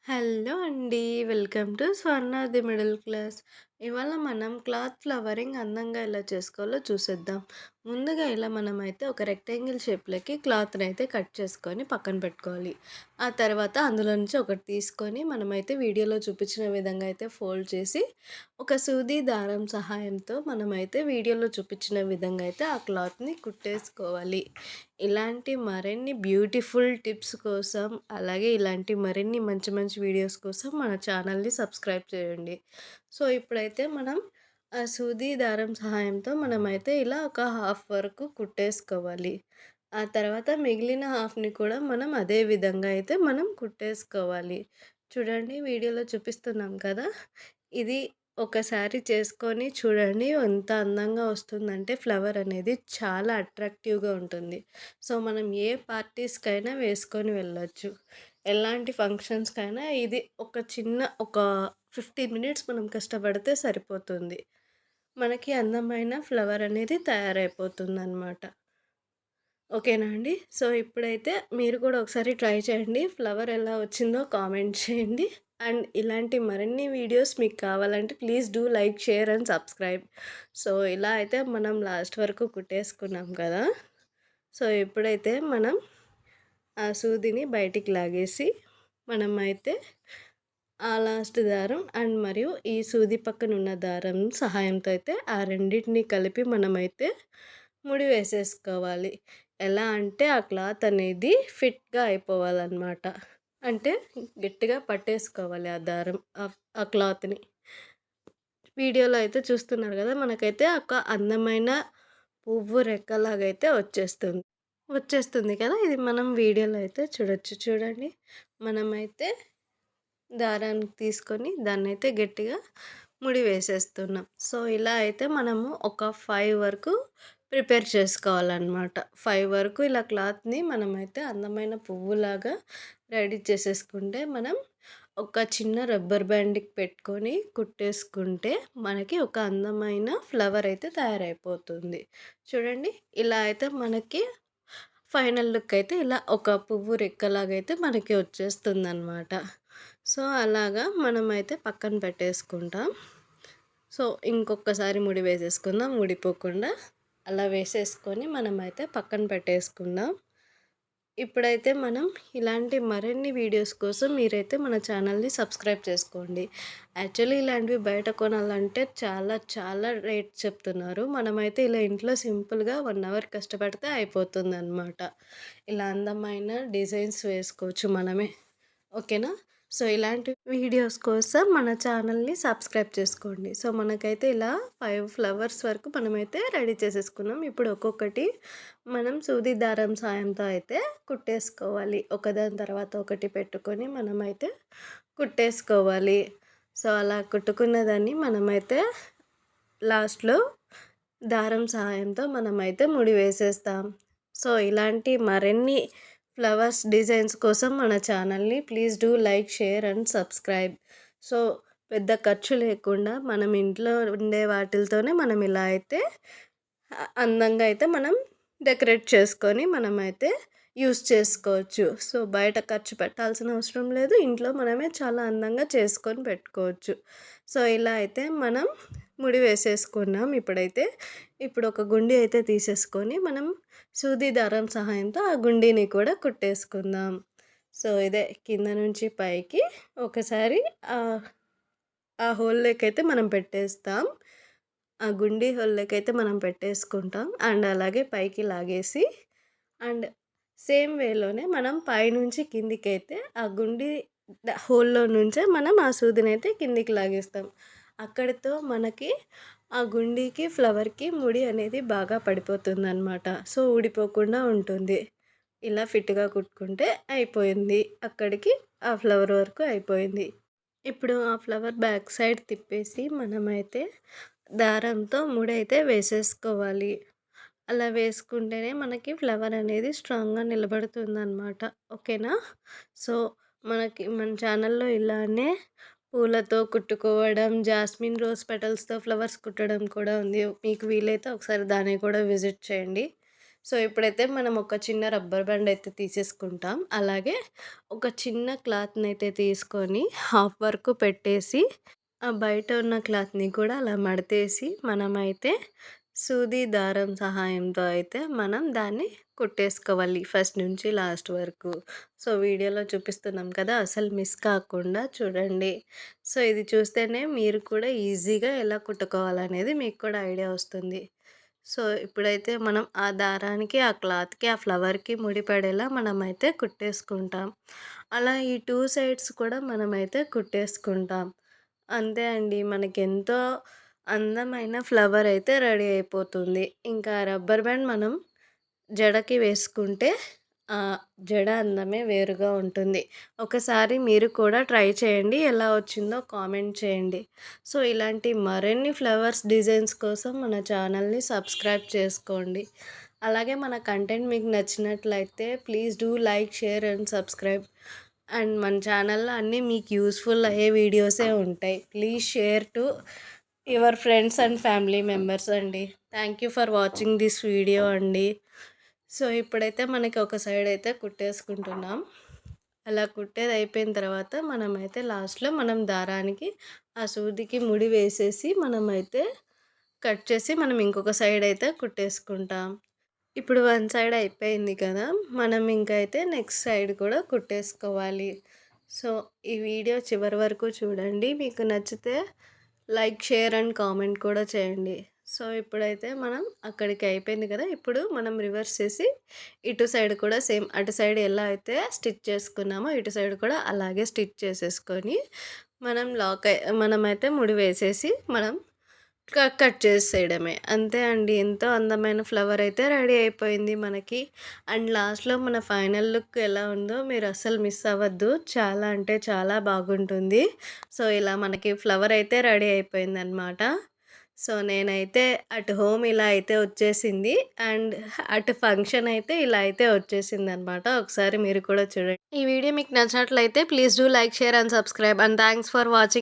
Hello అండి. Welcome to Swarna the middle class. ఇవాళ మనం క్లాత్ ఫ్లవరింగ్ అందంగా ఎలా చేసుకోవాలో చూసేద్దాం. ముందుగా ఇలా మనమైతే ఒక రెక్టాంగిల్ షేప్‌లోకి క్లాత్‌నైతే కట్ చేసుకొని పక్కన పెట్టుకోవాలి. ఆ తర్వాత అందులో నుంచి ఒకటి తీసుకొని మనమైతే వీడియోలో చూపించిన విధంగా అయితే ఫోల్డ్ చేసి, ఒక సూది దారం సహాయంతో మనమైతే వీడియోలో చూపించిన విధంగా అయితే ఆ క్లాత్‌ని కుట్టేసుకోవాలి. ఇలాంటి మరిన్ని బ్యూటిఫుల్ టిప్స్ కోసం, అలాగే ఇలాంటి మరిన్ని మంచి మంచి వీడియోస్ కోసం మన ఛానల్‌ని సబ్స్క్రైబ్ చేయండి. సో, ఇప్పుడైతే మనం ఆ సూది దారం సహాయంతో మనమైతే ఇలా ఒక హాఫ్ వరకు కుట్టేసుకోవాలి. ఆ తర్వాత మిగిలిన హాఫ్‌ని కూడా మనం అదే విధంగా అయితే మనం కుట్టేసుకోవాలి. చూడండి వీడియోలో చూపిస్తున్నాం కదా! ఇది ఒకసారి చేసుకొని చూడండి ఎంత అందంగా వస్తుందంటే ఫ్లవర్ అనేది చాలా అట్రాక్టివ్‌గా ఉంటుంది. సో, మనం ఏ పార్టీస్‌కైనా వేసుకొని వెళ్ళొచ్చు. ఎలాంటి ఫంక్షన్స్‌కైనా ఇది ఒక 15 మినిట్స్ మనం కష్టపడితే సరిపోతుంది. మనకి అందమైన ఫ్లవర్ అనేది తయారైపోతుందనమాట. ఓకేనా అండి? సో, ఇప్పుడైతే మీరు కూడా ఒకసారి ట్రై చేయండి. ఫ్లవర్ ఎలా వచ్చిందో కామెంట్ చేయండి. అండ్ ఇలాంటి మరిన్ని వీడియోస్ మీకు కావాలంటే please do like, share and subscribe. So, ఇలా అయితే మనం లాస్ట్ వరకు కుట్టేసుకున్నాం కదా! సో, ఇప్పుడైతే మనం ఆ సూదిని బయటికి లాగేసి మనమైతే ఆ లాస్ట్ దారం అండ్ మరియు ఈ సూది పక్కన ఉన్న దారం సహాయంతో అయితే ఆ రెండిటిని కలిపి మనమైతే ముడి వేసేసుకోవాలి. ఎలా అంటే ఆ క్లాత్ అనేది ఫిట్‌గా అయిపోవాలన్నమాట. అంటే గట్టిగా పట్టేసుకోవాలి ఆ దారం ఆ క్లాత్‌ని. వీడియోలో అయితే చూస్తున్నారు కదా! మనకైతే ఒక అందమైన పువ్వు రెక్కలాగైతే వచ్చేస్తుంది కదా! ఇది మనం వీడియోలో అయితే చూడొచ్చు. చూడండి మనమైతే దారాన్ని తీసుకొని దాన్నైతే గట్టిగా ముడి వేసేస్తున్నాం. సో, ఇలా అయితే మనము ఒక 5 వరకు ప్రిపేర్ చేసుకోవాలన్నమాట. 5 వరకు ఇలా క్లాత్‌ని మనమైతే అందమైన పువ్వులాగా రెడీ చేసేసుకుంటే, మనం ఒక చిన్న రబ్బర్ బ్యాండ్‌కి పెట్టుకొని కుట్టేసుకుంటే, మనకి ఒక అందమైన ఫ్లవర్ అయితే తయారైపోతుంది. చూడండి ఇలా అయితే మనకి ఫైనల్ లుక్ అయితే ఇలా ఒక పువ్వు రెక్కలాగైతే మనకి వచ్చేస్తుందనమాట. సో, అలాగా మనమైతే పక్కన పెట్టేసుకుంటాం. సో, ఇంకొకసారి ముడి వేసేసుకుందాం ఊడిపోకుండా. అలా వేసేసుకొని మనమైతే పక్కన పెట్టేసుకుందాం. ఇప్పుడైతే మనం ఇలాంటి మరిన్ని వీడియోస్ కోసం మీరైతే మన ఛానల్‌ని సబ్స్క్రైబ్ చేసుకోండి. యాక్చువల్లీ ఇలాంటివి బయట కొనాలంటే చాలా చాలా రేట్ చెప్తున్నారు. మనమైతే ఇలా ఇంట్లో సింపుల్‌గా 1 అవర్ కష్టపడితే అయిపోతుందనమాట. ఇలా అందమైన డిజైన్స్ వేసుకోవచ్చు మనమే. ఓకేనా? సో, ఇలాంటి వీడియోస్ కోసం మన ఛానల్‌ని సబ్స్క్రైబ్ చేసుకోండి. సో, మనకైతే ఇలా 5 ఫ్లవర్స్ వరకు మనమైతే రెడీ చేసేసుకున్నాం. ఇప్పుడు ఒక్కొక్కటి మనం సూది దారం సాయంతో అయితే కుట్టేసుకోవాలి. ఒకదాని తర్వాత ఒకటి పెట్టుకొని మనమైతే కుట్టేసుకోవాలి. సో, అలా కుట్టుకున్న దాన్ని మనమైతే లాస్ట్‌లో దారం సహాయంతో మనమైతే ముడి వేసేస్తాం. సో, ఇలాంటి మరిన్ని ఫ్లవర్స్ డిజైన్స్ కోసం మన ఛానల్‌ని please do like, share and subscribe. So, పెద్ద ఖర్చు లేకుండా మనం ఇంట్లో ఉండే వాటిలతోనే మనం ఇలా అయితే అందంగా అయితే మనం డెకరేట్ చేసుకొని మనమైతే యూజ్ చేసుకోవచ్చు. సో, బయట ఖర్చు పెట్టాల్సిన అవసరం లేదు. ఇంట్లో మనమే చాలా అందంగా చేసుకొని పెట్టుకోవచ్చు. సో, ఇలా అయితే మనం ముడి వేసేసుకున్నాం ఇప్పుడైతే. ఇప్పుడు ఒక గుండీ అయితే తీసేసుకొని మనం సూది దారం సహాయంతో ఆ గుండీని కూడా కుట్టేసుకుందాం. సో, ఇదే కింద నుంచి పైకి ఒకసారి ఆ హోల్‌లోకైతే మనం పెట్టేస్తాం. ఆ గుండీ హోల్‌లోకైతే మనం పెట్టేసుకుంటాం. అండ్ అలాగే పైకి లాగేసి అండ్ సేమ్ వేలోనే మనం పైనుంచి కిందికైతే ఆ గుండీ హోల్‌లో నుంచే మనం ఆ సూదినైతే కిందికి లాగేస్తాం. అక్కడితో మనకి ఆ గుండీకి, ఫ్లవర్‌కి ముడి అనేది బాగా పడిపోతుందనమాట. సో, ఊడిపోకుండా ఉంటుంది. ఇలా ఫిట్‌గా కుట్టుకుంటే అయిపోయింది. అక్కడికి ఆ ఫ్లవర్ వరకు అయిపోయింది. ఇప్పుడు ఆ ఫ్లవర్ బ్యాక్ సైడ్ తిప్పేసి మనమైతే దారంతో ముడైతే వేసేసుకోవాలి. అలా వేసుకుంటేనే మనకి ఫ్లవర్ అనేది స్ట్రాంగ్‌గా నిలబడుతుందనమాట. ఓకేనా? సో, మన ఛానల్‌లో ఇలానే పూలతో కుట్టుకోవడం, జాస్మిన్ రోజ్ పెటల్స్‌తో ఫ్లవర్స్ కుట్టడం కూడా ఉంది. మీకు వీలైతే ఒకసారి దాన్ని కూడా విజిట్ చేయండి. సో, ఇప్పుడైతే మనం ఒక చిన్న రబ్బర్ బ్యాండ్ అయితే తీసేసుకుంటాం. అలాగే ఒక చిన్న క్లాత్‌నయితే తీసుకొని హాఫ్ వరకు పెట్టేసి, ఆ బయట ఉన్న క్లాత్‌ని కూడా అలా మడతేసి మనమైతే సూది దారం సహాయంతో అయితే మనం దాన్ని కుట్టేసుకోవాలి ఫస్ట్ నుంచి లాస్ట్ వరకు. సో, వీడియోలో చూపిస్తున్నాం కదా! అసలు మిస్ కాకుండా చూడండి. సో, ఇది చూస్తేనే మీరు కూడా ఈజీగా ఎలా కుట్టుకోవాలనేది మీకు కూడా ఐడియా వస్తుంది. సో, ఇప్పుడైతే మనం ఆ దారానికి, ఆ క్లాత్‌కి, ఆ ఫ్లవర్‌కి ముడిపడేలా మనమైతే కుట్టేసుకుంటాం. అలా ఈ 2 సైడ్స్ కూడా మనమైతే కుట్టేసుకుంటాం. అంతే అండి. మనకెంతో అందమైన ఫ్లవర్ అయితే రెడీ అయిపోతుంది. ఇంకా రబ్బర్ బ్యాండ్ మనం జడకి వేసుకుంటే జడ అందమే వేరుగా ఉంటుంది. ఒకసారి మీరు కూడా ట్రై చేయండి. ఎలా వచ్చిందో కామెంట్ చేయండి. సో, ఇలాంటి మరిన్ని ఫ్లవర్స్ డిజైన్స్ కోసం మన ఛానల్‌ని సబ్స్క్రైబ్ చేసుకోండి. అలాగే మన కంటెంట్ మీకు నచ్చినట్లయితే please do like, share and subscribe. And మన ఛానల్‌లో అన్నీ మీకు యూజ్‌ఫుల్ అయ్యే వీడియోసే ఉంటాయి. Please share to your friends and family members అండి. Thank you for watching this video అండి. సో, ఇప్పుడైతే మనకి ఒక సైడ్ అయితే కుట్టేసుకుంటున్నాం. అలా కుట్టేది అయిపోయిన తర్వాత మనమైతే లాస్ట్‌లో మనం దారానికి ఆ సూదికి ముడి వేసేసి మనమైతే కట్ చేసి మనం ఇంకొక సైడ్ అయితే కుట్టేసుకుంటాం. ఇప్పుడు వన్ సైడ్ అయిపోయింది కదా! మనం ఇంకైతే నెక్స్ట్ సైడ్ కూడా కుట్టేసుకోవాలి. సో, ఈ వీడియో చివరి వరకు చూడండి. మీకు నచ్చితే లైక్, షేర్ అండ్ కామెంట్ కూడా చేయండి. సో, ఇప్పుడైతే మనం అక్కడికి అయిపోయింది కదా! ఇప్పుడు మనం రివర్స్ చేసి ఇటు సైడ్ కూడా సేమ్ అటు సైడ్ ఎలా అయితే స్టిచ్ చేసుకున్నామో ఇటు సైడ్ కూడా అలాగే స్టిచ్ చేసేసుకొని మనం మనమైతే ముడి వేసేసి మనం కట్ చేసేయడమే. అంతే అండి. ఎంతో అందమైన ఫ్లవర్ అయితే రెడీ అయిపోయింది మనకి. అండ్ లాస్ట్‌లో మన ఫైనల్ లుక్ ఎలా ఉందో మీరు అస్సలు మిస్ అవ్వద్దు. చాలా అంటే చాలా బాగుంటుంది. సో, ఇలా మనకి ఫ్లవర్ అయితే రెడీ అయిపోయిందనమాట. సో, నేనైతే అటు హోమ్ ఇలా అయితే వచ్చేసింది. అండ్ అటు ఫంక్షన్ అయితే ఇలా అయితే వచ్చేసిందనమాట. ఒకసారి మీరు కూడా చూడండి. ఈ వీడియో మీకు నచ్చినట్లయితే please do like, share and subscribe. And thanks for watching.